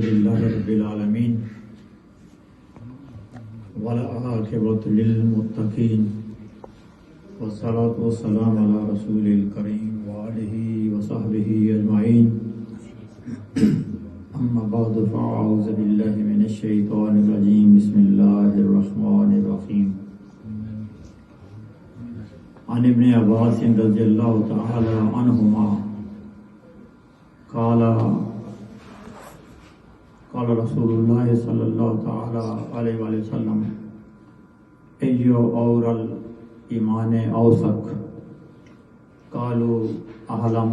لله رب العالمين والعاقبة للمتقين والصلاة والسلام على رسول الكريم وآله وصحبه أجمعين أما بعد فأعوذ بالله من الشيطان الرجيم بسم الله الرحمن الرحيم عن ابن عباس رضي الله تعالى عنهما قال رسول الله صلى الله تعالى عليه وسلم أي اور الإيمان أوثق قالوا أعلم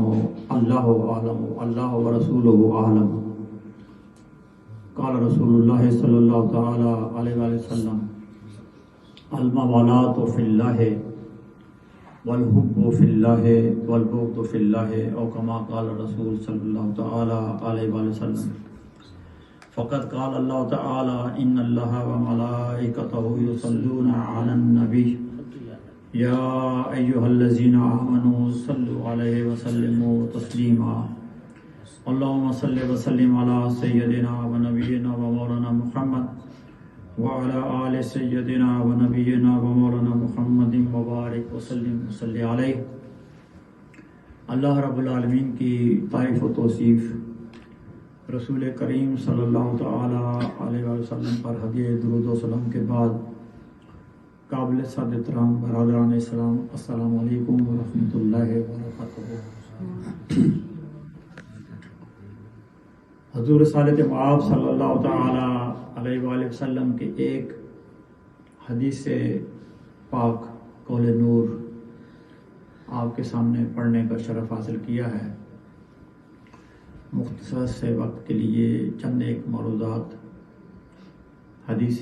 الله أعلم الله ورسوله أعلم قال رسول الله صلى الله تعالى عليه وسلم الموالات في الله والحب في الله والبغض في الله أو كما قال الرسول صلى الله تعالى عليه وسلم فقد قال الله تعالى إن الله وملائكته يصلون على النبي يا أيها الذين آمنوا صلوا عليه وسلموا تسليما اللهم صل وسلم على سيدنا ونبينا ومولانا محمد وعلى آل سيدنا ونبينا ومولانا محمد مبارک وسلم وصلی علیہ۔ اللہ رب العالمین کی تعریف و توصیف رسول کریم صلی اللہ تعالی علیہ وسلم پر ہدیہ درود و سلام کے بعد قابل صد احترام برادران اسلام السلام علیکم ورحمۃ اللہ وبرکاتہ۔ حضور صالح مآب صلی اللہ تعالی علیہ وآلہ وسلم کے ایک حدیث پاک قول نور آپ کے سامنے پڑھنے کا شرف حاصل کیا ہے۔ مختصر سے وقت کے لیے چند ایک موضوعات حدیث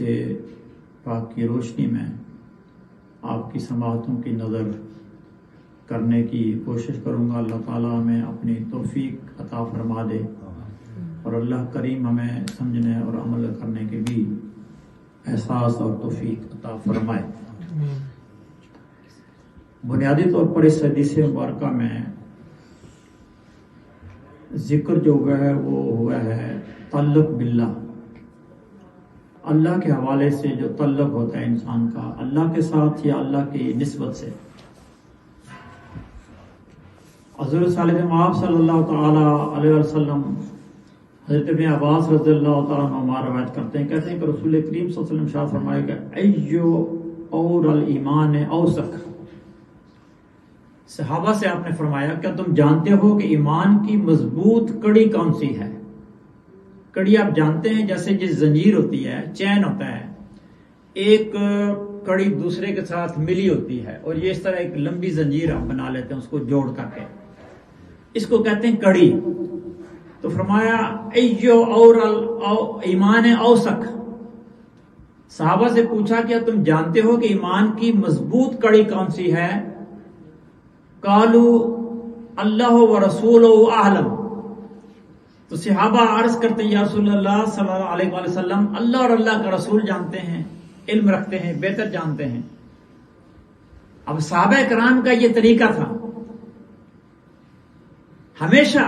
پاک کی روشنی میں آپ کی سماعتوں کی نظر کرنے کی کوشش کروں گا۔ اللہ تعالیٰ ہمیں اپنی توفیق عطا فرما دے اور اللہ کریم ہمیں سمجھنے اور عمل کرنے کے بھی احساس اور توفیق عطا فرمائے۔ بنیادی طور پر اس حدیث مبارکہ میں ذکر جو ہوا ہے وہ ہوا ہے تعلق باللہ، اللہ کے حوالے سے جو تعلق ہوتا ہے انسان کا اللہ کے ساتھ یا اللہ کی نسبت سے۔ حضور صالح مآب صلی اللہ تعالی علیہ وسلم حضرت ابن عباس رضی اللہ تعالیٰ عنہ روایت کرتے ہیں، کہتے ہیں کہ رسول کریم صلی اللہ علیہ وسلم ارشاد فرمائے کہ ایو اور الایمان اوثق۔ صحابہ سے آپ نے فرمایا کیا تم جانتے ہو کہ ایمان کی مضبوط کڑی کون سی ہے؟ کڑی آپ جانتے ہیں جیسے جس زنجیر ہوتی ہے، چین ہوتا ہے، ایک کڑی دوسرے کے ساتھ ملی ہوتی ہے اور یہ اس طرح ایک لمبی زنجیر آپ بنا لیتے ہیں اس کو جوڑ کر کے، اس کو کہتے ہیں کڑی۔ تو فرمایا ایو اور ایمان اوثق۔ صحابہ سے پوچھا کیا تم جانتے ہو کہ ایمان کی مضبوط کڑی کون سی ہے؟ قالو اللہ و رسول اعلم۔ تو صحابہ عرض کرتے ہیں یا رسول اللہ صلی اللہ علیہ وآلہ وسلم اللہ اور اللہ کا رسول جانتے ہیں، علم رکھتے ہیں، بہتر جانتے ہیں۔ اب صحابہ کرام کا یہ طریقہ تھا ہمیشہ،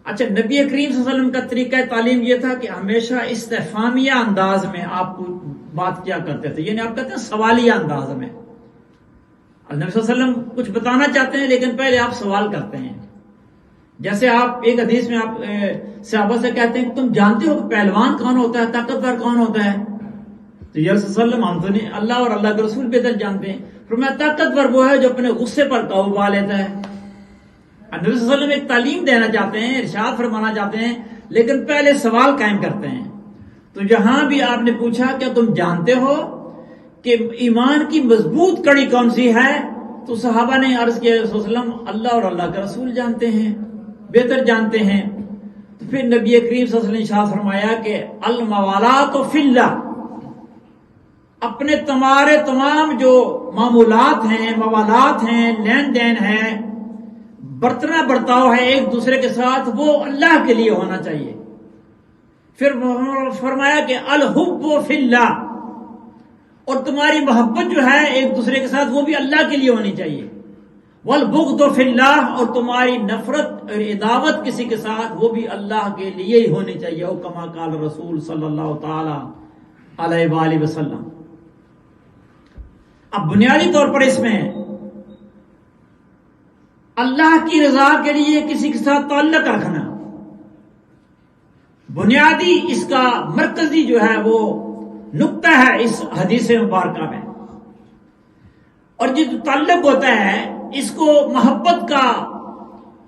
اچھا نبی کریم صلی اللہ علیہ وسلم کا طریقہ تعلیم یہ تھا کہ ہمیشہ استفہامیہ انداز میں آپ بات کیا کرتے تھے، یعنی آپ کہتے ہیں سوالیہ انداز میں۔ نبی صلی اللہ علیہ وسلم کچھ بتانا چاہتے ہیں لیکن پہلے آپ سوال کرتے ہیں۔ جیسے آپ ایک حدیث میں آپ صحابہ سے کہتے ہیں کہ تم جانتے ہو کہ پہلوان کون ہوتا ہے، طاقتور کون ہوتا ہے؟ تو یا رسول اللہ ہم تو نہیں، اللہ اور اللہ کے رسول بہتر جانتے ہیں۔ فرمایا طاقتور وہ ہے جو اپنے غصے پر قابو پا لیتا ہے۔ نبی صلی اللہ علیہ وسلم ایک تعلیم دینا چاہتے ہیں، ارشاد فرمانا چاہتے ہیں، لیکن پہلے سوال قائم کرتے ہیں۔ تو جہاں بھی آپ نے پوچھا کیا تم جانتے ہو کہ ایمان کی مضبوط کڑی کون سی ہے، تو صحابہ نے عرض کیا رسول اللہ اللہ اور اللہ کا رسول جانتے ہیں، بہتر جانتے ہیں۔ تو پھر نبی کریم صلی اللہ علیہ وسلم نے ارشاد فرمایا کہ الموالات فی اللہ، اپنے تمام جو معمولات ہیں، موالات ہیں، لین دین ہے، برتنا برتاؤ ہے ایک دوسرے کے ساتھ، وہ اللہ کے لیے ہونا چاہیے۔ پھر فرمایا کہ الحب فی اللہ، اور تمہاری محبت جو ہے ایک دوسرے کے ساتھ وہ بھی اللہ کے لیے ہونی چاہیے۔ والبغض فی اللہ، اور تمہاری نفرت اور عداوت کسی کے ساتھ وہ بھی اللہ کے لیے ہی ہونی چاہیے، او کما قال رسول صلی اللہ تعالی علیہ وآلہ وسلم۔ اب بنیادی طور پر اس میں اللہ کی رضا کے لیے کسی کے ساتھ تعلق رکھنا بنیادی اس کا مرکزی جو ہے وہ نقطہ ہے اس حدیث مبارکہ میں۔ اور جو تعلق ہوتا ہے اس کو محبت کا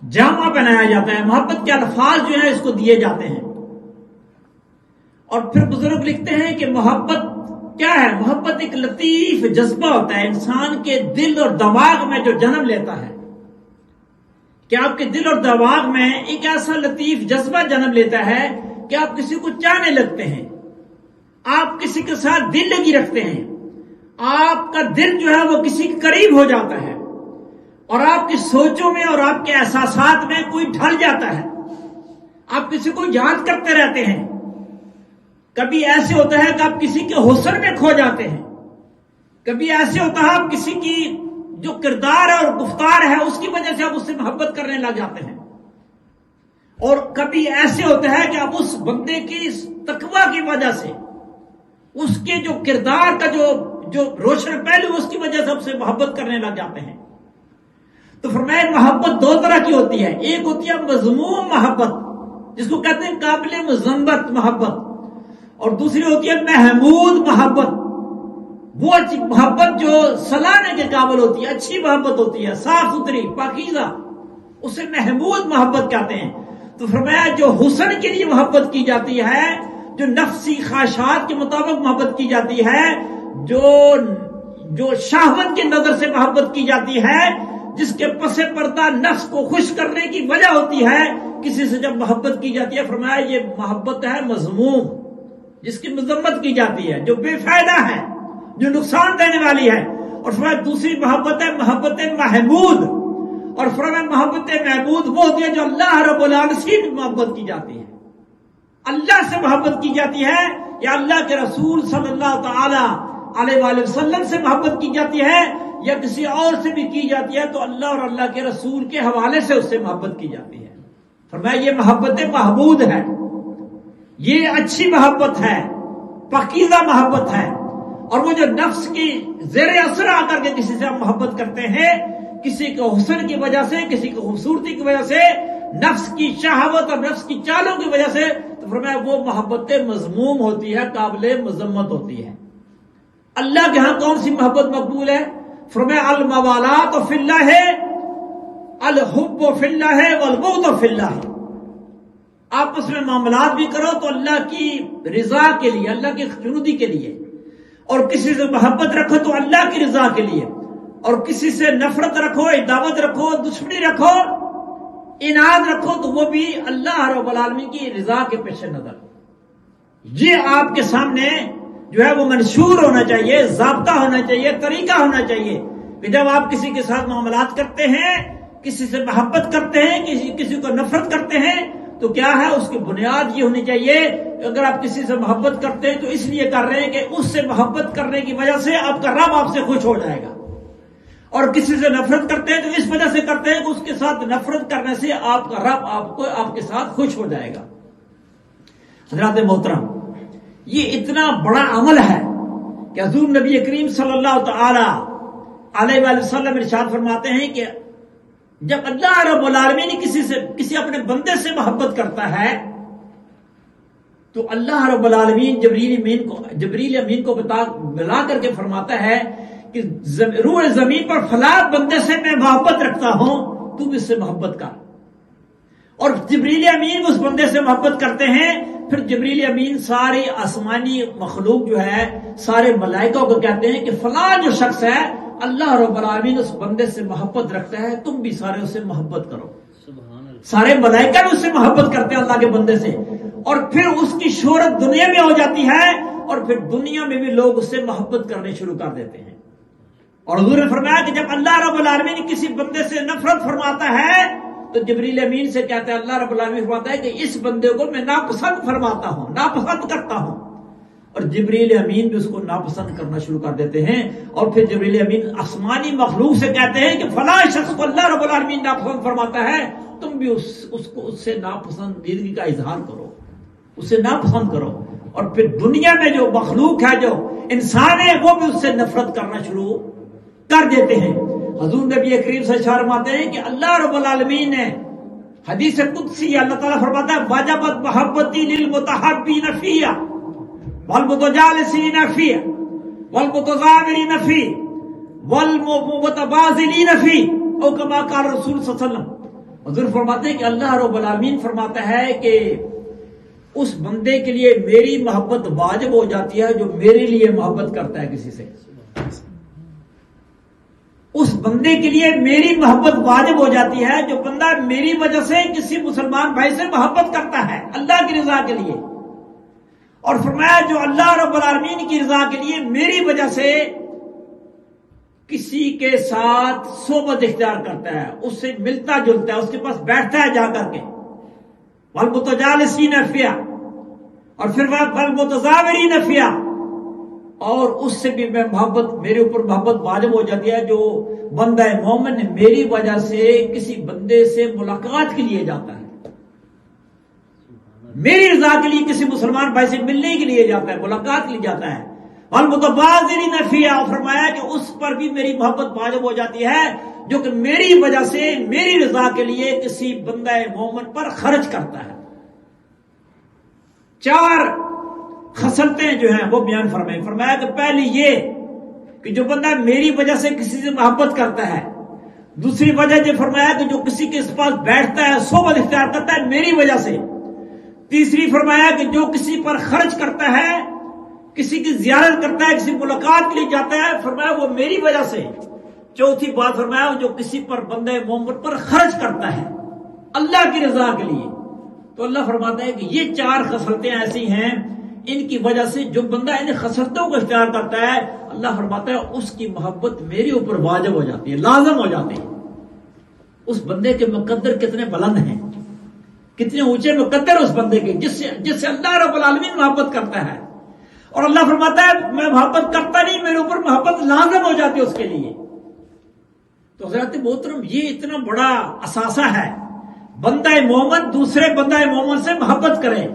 جامع بنایا جاتا ہے، محبت کے الفاظ جو ہیں اس کو دیے جاتے ہیں، اور پھر بزرگ لکھتے ہیں کہ محبت کیا ہے؟ محبت ایک لطیف جذبہ ہوتا ہے انسان کے دل اور دماغ میں جو جنم لیتا ہے، کہ آپ کے دل اور دماغ میں ایک ایسا لطیف جذبہ جنم لیتا ہے کہ آپ کسی کو چاہنے لگتے ہیں، آپ کسی کے ساتھ دل لگی رکھتے ہیں، آپ کا دل جو ہے وہ کسی کے قریب ہو جاتا ہے، اور آپ کی سوچوں میں اور آپ کے احساسات میں کوئی ڈھل جاتا ہے، آپ کسی کو یاد کرتے رہتے ہیں۔ کبھی ایسے ہوتا ہے کہ آپ کسی کے حسن میں کھو جاتے ہیں، کبھی ایسے ہوتا ہے آپ کسی کی جو کردار ہے اور گفتار ہے اس کی وجہ سے آپ اس سے محبت کرنے لگ جاتے ہیں، اور کبھی ایسے ہوتا ہے کہ آپ اس بندے کی تقوی کی وجہ سے، اس کے جو کردار کا جو روشن پہلو اس کی وجہ سے آپ سے محبت کرنے لگ جاتے ہیں۔ تو فرمایا محبت دو طرح کی ہوتی ہے، ایک ہوتی ہے مذموم محبت جس کو کہتے ہیں قابل مذمت محبت، اور دوسری ہوتی ہے محمود محبت، وہ محبت جو سلانے کے قابل ہوتی ہے، اچھی محبت ہوتی ہے، صاف ستھری پاکیزہ، اسے محمود محبت کہتے ہیں۔ تو فرمایا جو حسن کے لیے محبت کی جاتی ہے، جو نفسی خواہشات کے مطابق محبت کی جاتی ہے، جو شہوت کی نظر سے محبت کی جاتی ہے، جس کے پس پردہ نفس کو خوش کرنے کی وجہ ہوتی ہے، کسی سے جب محبت کی جاتی ہے فرمایا یہ محبت ہے مذموم، جس کی مذمت کی جاتی ہے، جو بے فائدہ ہے، جو نقصان دینے والی ہے۔ اور فرمایا دوسری محبت ہے محبت محمود، اور فرمایا محبت محمود وہ ہوتی ہے جو اللہ رب العالمین سے محبت کی جاتی ہے، اللہ سے محبت کی جاتی ہے، یا اللہ کے رسول صلی اللہ تعالی علیہ وآلہ وسلم سے محبت کی جاتی ہے، یا کسی اور سے بھی کی جاتی ہے تو اللہ اور اللہ کے رسول کے حوالے سے اس سے محبت کی جاتی ہے۔ فرمایا یہ محبت محمود ہے، یہ اچھی محبت ہے، پاکیزہ محبت ہے، اور وہ جو نفس کی زیر اثر آ کر کے کسی سے آپ محبت کرتے ہیں، کسی کے حسن کی وجہ سے، کسی کی خوبصورتی کی وجہ سے، نفس کی شہوت اور نفس کی چالوں کی وجہ سے، تو فرمایا وہ محبت مذموم ہوتی ہے، قابل مذمت ہوتی ہے۔ اللہ کے ہاں کون سی محبت مقبول ہے؟ فرمایا الموالات فی اللہ، الحب فی اللہ والبغض فی اللہ۔ آپس میں معاملات بھی کرو تو اللہ کی رضا کے لیے، اللہ کی خوشنودی کے لیے، اور کسی سے محبت رکھو تو اللہ کی رضا کے لیے، اور کسی سے نفرت رکھو، عداوت رکھو، دشمنی رکھو، اناد رکھو تو وہ بھی اللہ رب العالمین کی رضا کے پیش نظر۔ یہ آپ کے سامنے جو ہے وہ منشور ہونا چاہیے، ضابطہ ہونا چاہیے، طریقہ ہونا چاہیے کہ جب آپ کسی کے ساتھ معاملات کرتے ہیں، کسی سے محبت کرتے ہیں، کسی کو نفرت کرتے ہیں، تو کیا ہے اس کی بنیاد یہ ہونی چاہیے کہ اگر آپ کسی سے محبت کرتے ہیں تو اس لیے کر رہے ہیں کہ اس سے محبت کرنے کی وجہ سے آپ کا رب آپ سے خوش ہو جائے گا، اور کسی سے نفرت کرتے ہیں تو اس وجہ سے کرتے ہیں کہ اس کے ساتھ نفرت کرنے سے آپ کا رب آپ کے ساتھ خوش ہو جائے گا۔ حضرات محترم، یہ اتنا بڑا عمل ہے کہ حضور نبی کریم صلی اللہ تعالی علیہ وآلہ وسلم ارشاد فرماتے ہیں کہ جب اللہ رب العالمین کسی اپنے بندے سے محبت کرتا ہے تو اللہ رب العالمین جبریل امین کو بلا کر کے فرماتا ہے کہ روح زمین پر فلاں بندے سے میں محبت رکھتا ہوں، تم اس سے محبت کر۔ اور جبریل امین اس بندے سے محبت کرتے ہیں، پھر جبریل امین ساری آسمانی مخلوق جو ہے، سارے ملائکہ کو کہتے ہیں کہ فلاں جو شخص ہے اللہ رب العالمین اس بندے سے محبت رکھتا ہے، تم بھی سارے اس سے محبت کرو۔ سارے ملائکہ بھی اس سے محبت کرتے ہیں اللہ کے بندے سے، اور پھر اس کی شہرت دنیا میں ہو جاتی ہے، اور پھر دنیا میں بھی لوگ اس سے محبت کرنے شروع کر دیتے ہیں۔ اور حضور نے فرمایا کہ جب اللہ رب العالمین کسی بندے سے نفرت فرماتا ہے تو جبریل امین سے کہتا ہے، اللہ رب العالمین فرماتا ہے کہ اس بندے کو میں ناپسند فرماتا ہوں، ناپسند کرتا ہوں۔ اور جبریل امین بھی اس کو ناپسند کرنا شروع کر دیتے ہیں، اور پھر جبریل امین آسمانی مخلوق سے کہتے ہیں کہ فلاں شخص کو اللہ رب العالمین ناپسند فرماتا ہے، تم بھی اس سے ناپسندیدگی کا اظہار کرو، اسے ناپسند کرو۔ اور پھر دنیا میں جو مخلوق ہے، جو انسان ہے، وہ بھی اس سے نفرت کرنا شروع کر دیتے ہیں۔ حضور نبی کریم صلی اللہ علیہ وسلم فرماتے ہیں کہ اللہ رب العالمین نے حدیث قدسی اللہ تعالیٰ فرماتا ہے واجبت محبتی للمتحبین فیہ والمتجالسین فیہ والمتزاورین فیہ والمتبازلین فیہ، او کما قال رسول صلی اللہ علیہ وسلم۔ حضور فرماتے ہیں کہ اللہ رب العالمین فرماتا ہے کہ اس بندے کے لیے میری محبت واجب ہو جاتی ہے جو میرے لیے محبت کرتا ہے کسی سے، اس بندے کے لیے میری محبت واجب ہو جاتی ہے جو بندہ میری وجہ سے کسی مسلمان بھائی سے محبت کرتا ہے اللہ کی رضا کے لیے۔ اور فرمایا جو اللہ رب العالمین کی رضا کے لیے میری وجہ سے کسی کے ساتھ صحبت اختیار کرتا ہے، اس سے ملتا جلتا ہے، اس کے پاس بیٹھتا ہے جا کر کے، والمتجالسین فیہ، اور پھر والمتزاورین فیہ، اور اس سے بھی میں محبت، میرے اوپر محبت واجب ہو جاتی ہے جو بندہ مومن میری وجہ سے کسی بندے سے ملاقات کے لیے جاتا ہے، میری رضا کے لیے کسی مسلمان بھائی سے ملنے کے لیے جاتا ہے، ملاقات کے لیے جاتا ہے۔ والمتبازلین فیہ، فرمایا کہ اس پر بھی میری محبت واجب ہو جاتی ہے جو کہ میری وجہ سے میری رضا کے لیے کسی بندہ مومن پر خرچ کرتا ہے۔ چار خصلتیں جو ہیں وہ بیان فرمایا کہ پہلی یہ کہ جو بندہ میری وجہ سے کسی سے محبت کرتا ہے، دوسری وجہ یہ فرمایا کہ جو کسی کے پاس بیٹھتا ہے، صحبت اختیار کرتا ہے میری وجہ سے، تیسری فرمایا کہ جو کسی پر خرچ کرتا ہے، کسی کی زیارت کرتا ہے، کسی ملاقات کے لیے جاتا ہے، فرمایا وہ میری وجہ سے، چوتھی بات فرمایا جو کسی پر بندہ مومن پر خرچ کرتا ہے اللہ کی رضا کے لیے۔ تو اللہ فرماتا ہے کہ یہ چار خصلتیں ایسی ہیں ان کی وجہ سے جو بندہ ان خصلتوں کو اختیار کرتا ہے، اللہ فرماتا ہے اس کی محبت میرے اوپر واجب ہو جاتی ہے، لازم ہو جاتی ہے۔ اس بندے کے مقدر کتنے بلند ہیں، کتنے اونچے مقدر اس بندے کے، جس سے اللہ رب العالمین محبت کرتا ہے، اور اللہ فرماتا ہے میں محبت کرتا نہیں، میرے اوپر محبت لازم ہو جاتی ہے اس کے لیے۔ تو حضرات محترم یہ اتنا بڑا اثاثہ ہے، بندہ مومن دوسرے بندہ مومن سے محبت کرے،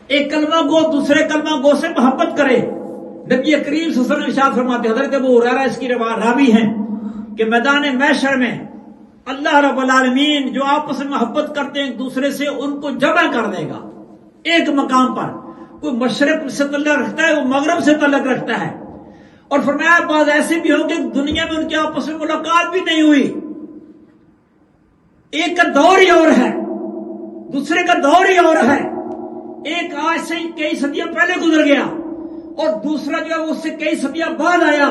ایک کلمہ گو دوسرے کلمہ گو سے محبت کرے۔ نبی کریم صلی اللہ علیہ وسلم ارشاد فرماتے ہیں، حضرت ابو ہریرہ اس کی راوی ہیں کہ میدان محشر میں اللہ رب العالمین جو آپس میں محبت کرتے ہیں ایک دوسرے سے ان کو جمع کر دے گا ایک مقام پر، کوئی مشرق سے تعلق رکھتا ہے، وہ مغرب سے تعلق رکھتا ہے، اور فرمایا بعض ایسے بھی ہوں کہ دنیا میں ان کے آپس میں ملاقات بھی نہیں ہوئی، ایک کا دور ہی اور ہے، دوسرے کا دور ہی اور ہے، ایک آج سے کئی صدیاں پہلے گزر گیا اور دوسرا جو ہے اس سے کئی صدیاں بعد آیا،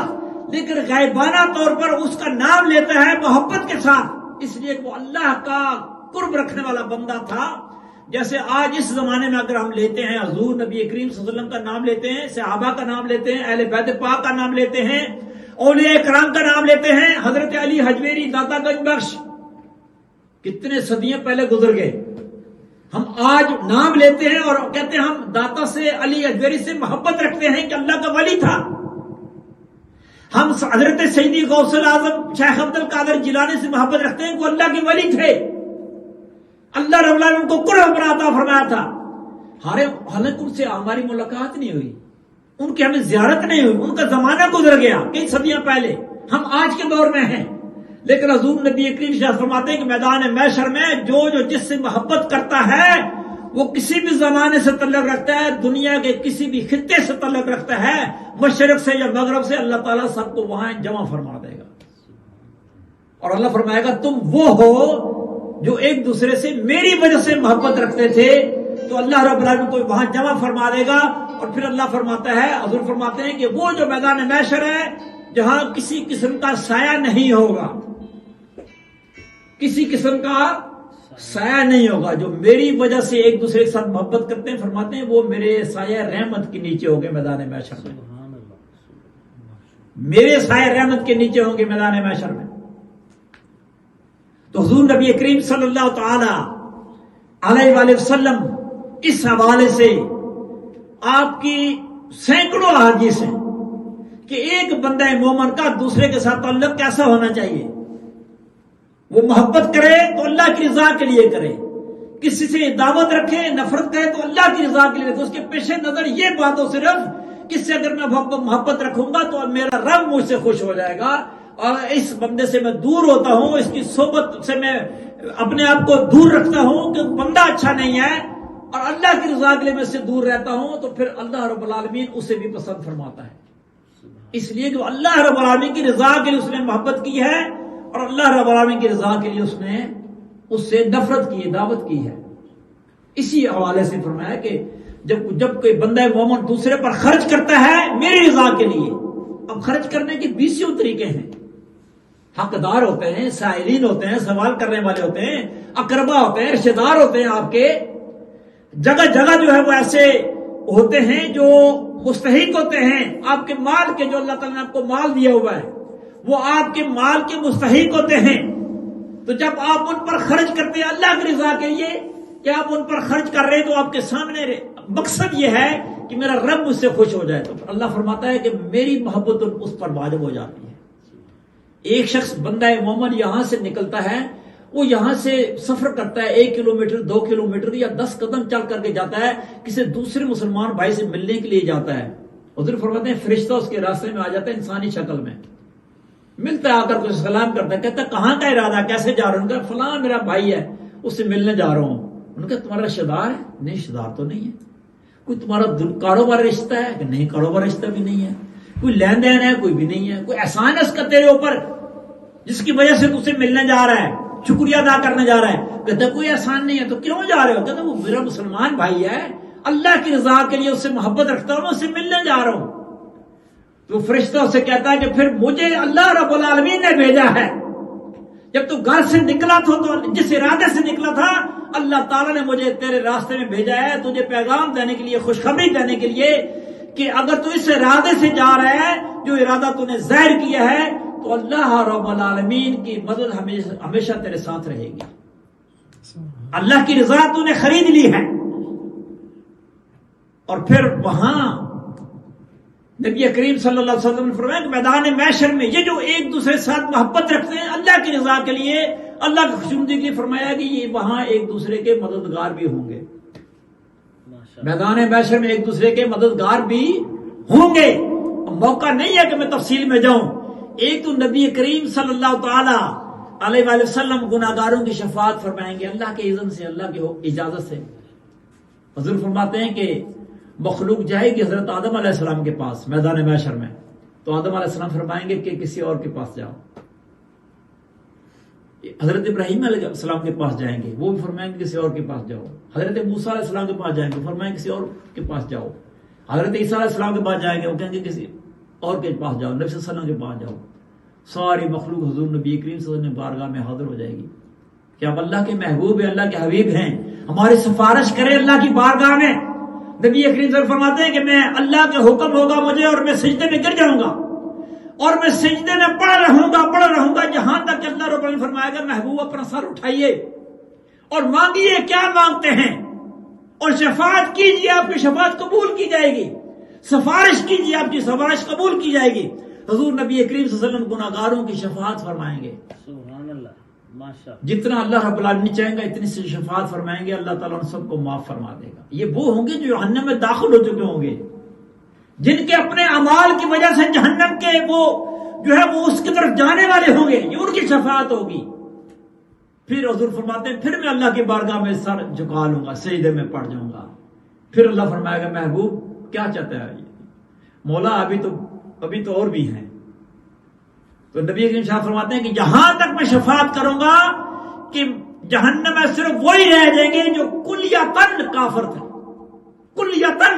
لیکن غائبانہ طور پر اس کا نام لیتا ہے محبت کے ساتھ، اس لیے وہ اللہ کا قرب رکھنے والا بندہ تھا۔ جیسے آج اس زمانے میں اگر ہم لیتے ہیں حضور نبی کریم صلی اللہ علیہ وسلم کا نام لیتے ہیں، صحابہ کا نام لیتے ہیں، اہل بیت پاک کا نام لیتے ہیں، اولیاء کرام کا نام لیتے ہیں، حضرت علی حجویری داتا گنج بخش کتنے صدیاں پہلے گزر گئے، ہم آج نام لیتے ہیں اور کہتے ہیں ہم داتا سے علی حجویری سے محبت رکھتے ہیں کہ اللہ کا ولی تھا، ہم حضرت سیدی غوث الاعظم شیخ عبد القادر جیلانی سے محبت رکھتے ہیں کہ وہ اللہ کے ولی تھے، اللہ رب العالمین کو قرب پر عطا فرمایا تھا، حالانکہ ان سے ہماری ملاقات نہیں ہوئی، ان کی ہمیں زیارت نہیں ہوئی، ان کا زمانہ گزر گیا کئی صدیاں پہلے، ہم آج کے دور میں ہیں، لیکن حضور نبی کریم صلی اللہ علیہ وسلم فرماتے ہیں کہ میدان محشر میں جو جس سے محبت کرتا ہے وہ کسی بھی زمانے سے تعلق رکھتا ہے، دنیا کے کسی بھی خطے سے تعلق رکھتا ہے، مشرق سے یا مغرب سے، اللہ تعالیٰ سب کو وہاں جمع فرما دے گا، اور اللہ فرمائے گا تم وہ ہو جو ایک دوسرے سے میری وجہ سے محبت رکھتے تھے، تو اللہ رب العالمین کو وہاں جمع فرما دے گا، اور پھر اللہ فرماتا ہے، حضور فرماتے ہیں کہ وہ جو میدان محشر ہے جہاں کسی قسم کا سایہ نہیں ہوگا، کسی قسم کا سایہ نہیں ہوگا، جو میری وجہ سے ایک دوسرے کے ساتھ محبت کرتے ہیں، فرماتے ہیں وہ میرے سایہ رحمت کے نیچے ہوں گے میدان محشر میں، میرے سایہ رحمت کے نیچے ہوں گے میدان محشر میں۔ تو حضور نبی کریم صلی اللہ تعالی علیہ وآلہ وسلم اس حوالے سے آپ کی سینکڑوں احادیث ہیں کہ ایک بندہ مومن کا دوسرے کے ساتھ تعلق کیسا ہونا چاہیے. وہ محبت کرے تو اللہ کی رضا کے لیے کرے، کسی سے دعوت رکھے، نفرت کرے تو اللہ کی رضا کے لیے رکھے. اس کے پیش نظر یہ بات ہو صرف کس سے اگر میں محبت رکھوں گا تو میرا رب مجھ سے خوش ہو جائے گا، اور اس بندے سے میں دور ہوتا ہوں، اس کی صحبت سے میں اپنے آپ کو دور رکھتا ہوں کہ بندہ اچھا نہیں ہے، اور اللہ کی رضا کے لیے میں اس سے دور رہتا ہوں، تو پھر اللہ رب العالمین اسے بھی پسند فرماتا ہے. اس لیے جو اللہ رب العالمین کی رضا کے لیے اس نے محبت کی ہے، اور اللہ رب العالمین کی رضا کے لیے اس نے اس سے نفرت کی، دعوت کی ہے. اسی حوالے سے فرمایا کہ جب کوئی بندہ مومن دوسرے پر خرچ کرتا ہے میری رضا کے لیے. اب خرچ کرنے کے 20 طریقے ہیں. حقدار ہوتے ہیں، سائلین ہوتے ہیں، سوال کرنے والے ہوتے ہیں، اقربا ہوتے ہیں، رشتہ دار ہوتے ہیں آپ کے. جگہ جگہ جو ہے وہ ایسے ہوتے ہیں جو مستحق ہوتے ہیں آپ کے مال کے، جو اللہ تعالیٰ نے آپ کو مال دیا ہوا ہے وہ آپ کے مال کے مستحق ہوتے ہیں. تو جب آپ ان پر خرچ کرتے ہیں اللہ کی رضا کے لیے کہ آپ ان پر خرچ کر رہے ہیں، تو آپ کے سامنے مقصد یہ ہے کہ میرا رب مجھ سے خوش ہو جائے. تو اللہ فرماتا ہے کہ میری محبت اس پر واجب ہو جاتی ہے. ایک شخص بندہ مومن یہاں سے نکلتا ہے، وہ یہاں سے سفر کرتا ہے 1 کلومیٹر 2 کلومیٹر یا 10 قدم چل کر کے جاتا ہے، کسی دوسرے مسلمان بھائی سے ملنے کے لیے جاتا ہے. حضور فرماتے ہیں فرشتہ اس کے راستے میں آ جاتا ہے انسانی شکل میں، ملتا ہے، آ کر کچھ سلام کرتا ہے، کہتا ہے کہاں کا ارادہ، کیسے جا رہا ہوں؟ کہا فلاں میرا بھائی ہے، اس سے ملنے جا رہا ہوں. انہوں نے کہا تمہارا رشتہ دار ہے؟ نہیں رشتہ دار تو نہیں ہے. کوئی تمہارا کاروبار رشتہ ہے؟ کہ نہیں کاروبار رشتہ بھی نہیں ہے. کوئی لین دین ہے؟ کوئی بھی نہیں ہے. کوئی احسان ہے اس کا تیرے اوپر جس کی وجہ سے تجھ سے ملنے جا رہا ہے، شکریہ ادا کرنے جا رہا ہے؟ کہتا کوئی احسان نہیں ہے. تو کیوں جا رہے ہو؟ کہتا وہ میرا مسلمان بھائی ہے، اللہ کی رضا کے لیے اس سے محبت رکھتا ہوں، اس سے ملنے جا رہا ہوں. تو فرشتہ اسے کہتا ہے کہ پھر مجھے اللہ رب العالمین نے بھیجا ہے. جب تو گھر سے نکلا تھا تو جس ارادے سے نکلا تھا، اللہ تعالیٰ نے مجھے تیرے راستے میں بھیجا ہے تجھے پیغام دینے کے لیے، خوشخبری دینے کے لیے کہ اگر تو اس ارادے سے جا رہا ہے جو ارادہ تو نے ظاہر کیا ہے، تو اللہ رب العالمین کی مدد ہمیشہ تیرے ساتھ رہے گی. اللہ کی رضا تو نے خرید لی ہے. اور پھر وہاں نبی کریم صلی اللہ علیہ وسلم نے فرمایا کہ میدان محشر میں یہ جو ایک دوسرے کے ساتھ محبت رکھتے ہیں اللہ کی رضا کے لیے، اللہ کی خوشنودی کے لیے، فرمایا کہ یہ وہاں ایک دوسرے کے مددگار بھی ہوں گے. میدان محشر میں ایک دوسرے کے مددگار بھی ہوں گے. موقع نہیں ہے کہ میں تفصیل میں جاؤں. ایک تو نبی کریم صلی اللہ تعالی علیہ وآلہ وسلم گناہگاروں کی شفاعت فرمائیں گے اللہ کے اذن سے، اللہ کی اجازت سے. حضور فرماتے ہیں کہ مخلوق جائے گی حضرت آدم علیہ السلام کے پاس میدان محشر میں، تو آدم علیہ السلام فرمائیں گے کہ کسی اور کے پاس جاؤ. حضرت ابراہیم علیہ السلام کے پاس جائیں گے، وہ بھی فرمائیں گے کسی اور کے پاس جاؤ. حضرت موسیٰ علیہ السلام کے پاس جائیں گے، فرمائیں گے کسی اور کے پاس جاؤ. حضرت عیسیٰ علیہ السلام کے پاس جائیں گے، وہ کہیں گے کسی اور کے پاس جاؤ. نبی صلی اللہ علیہ وسلم کے پاس جاؤ. ساری مخلوق حضور نبی کریم صلی اللہ علیہ وسلم بارگاہ میں حاضر ہو جائے گی کہ اب اللہ کے محبوب ہیں، اللہ کے حبیب ہیں، ہماری سفارش کرے اللہ کی بارگاہ میں. نبی کریم صلی اللہ علیہ وسلم فرماتے ہیں کہ میں اللہ کے حکم ہوگا مجھے اور میں سجدے میں گر جاؤں گا، اور میں سجدے میں پڑا رہوں گا جہاں تک کہ اللہ رب العالمین فرمائے گا محبوب اپنا سر اٹھائیے اور مانگیے کیا مانگتے ہیں، اور شفاعت کیجیے آپ کی شفاعت قبول کی جائے گی، سفارش کیجیے آپ کی سفارش قبول کی جائے گی. حضور نبی کریم صلی اللہ علیہ وسلم گناہگاروں کی شفاعت فرمائیں گے. سبحان اللہ، ماشاءاللہ. جتنا اللہ رب العالمین چاہیں گا اتنی سی شفاعت فرمائیں گے، اللہ تعالیٰ ان سب کو معاف فرما دے گا. یہ وہ ہوں گے جو جہنم میں داخل ہو چکے ہوں گے، جن کے اپنے اعمال کی وجہ سے جہنم کے وہ جو ہے وہ اس کی طرف جانے والے ہوں گے، یہ ان کی شفاعت ہوگی. پھر حضور فرماتے ہیں پھر میں اللہ کی بارگاہ میں سر جھکا لوں گا، سجدے میں پڑ جاؤں گا. پھر اللہ فرمائے گا محبوب کیا چاہتا ہے؟ مولا ابھی تو اور بھی ہیں. تو نبی کریم صاحب فرماتے ہیں کہ یہاں تک میں شفاعت کروں گا کہ جہنم میں صرف وہی رہ جائیں گے جو کلیتاً کافر تھے، کلیتاً